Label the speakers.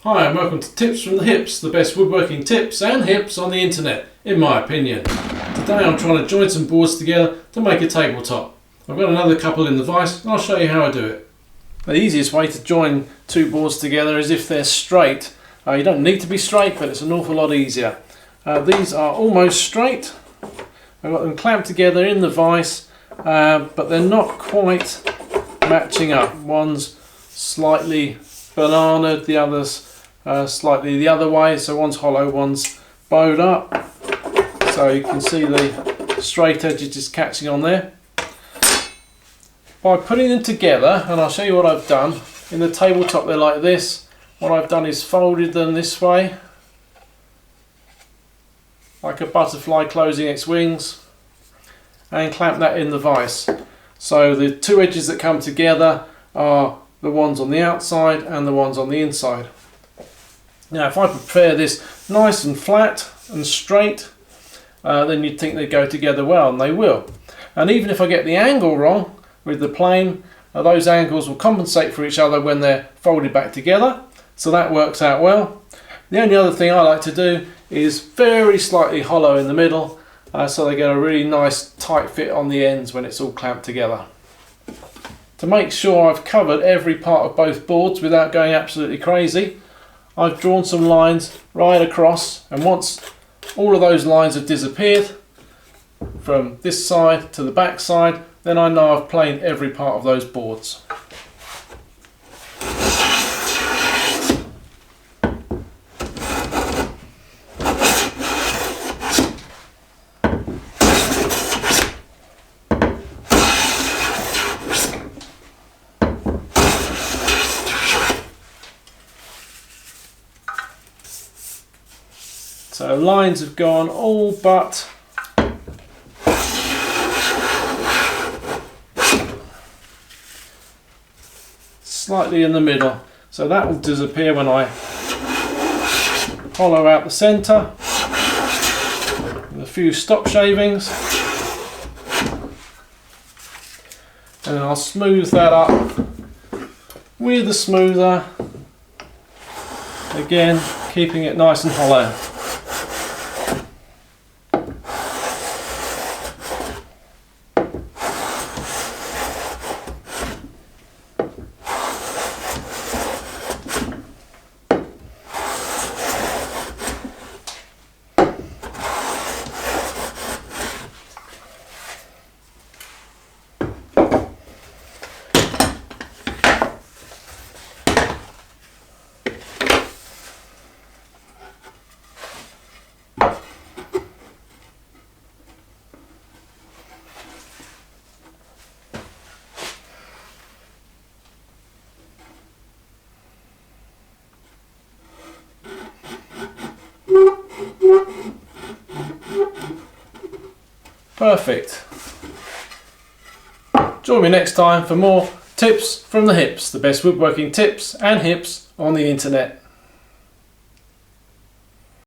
Speaker 1: Hi and welcome to Tips from the Hips, the best woodworking tips and hips on the internet, in my opinion. Today I'm trying to join some boards together to make a tabletop. I've got another couple in the vise and I'll show you how I do it. The easiest way to join two boards together is if they're straight. You don't need to be straight, but it's an awful lot easier. These are almost straight. I've got them clamped together in the vise, but they're not quite matching up. One's slightly bananaed, the other's slightly the other way, so one's hollow, one's bowed up, so you can see the straight edge is just catching on there. By putting them together, and I'll show you what I've done, in the tabletop they're like this. What I've done is folded them this way, like a butterfly closing its wings, and clamped that in the vise. So the two edges that come together are the ones on the outside and the ones on the inside. Now if I prepare this nice and flat and straight, then you'd think they'd go together well, and they will. And even if I get the angle wrong with the plane, those angles will compensate for each other when they're folded back together, so that works out well. The only other thing I like to do is very slightly hollow in the middle, so they get a really nice tight fit on the ends when it's all clamped together. To make sure I've covered every part of both boards without going absolutely crazy, I've drawn some lines right across, and once all of those lines have disappeared from this side to the back side, then I know I've planed every part of those boards. So lines have gone all but slightly in the middle, so that will disappear when I hollow out the centre with a few stop shavings, and then I'll smooth that up with a smoother, again keeping it nice and hollow. Perfect. Join me next time for more Tips from the Hips, the best woodworking tips and hips on the internet.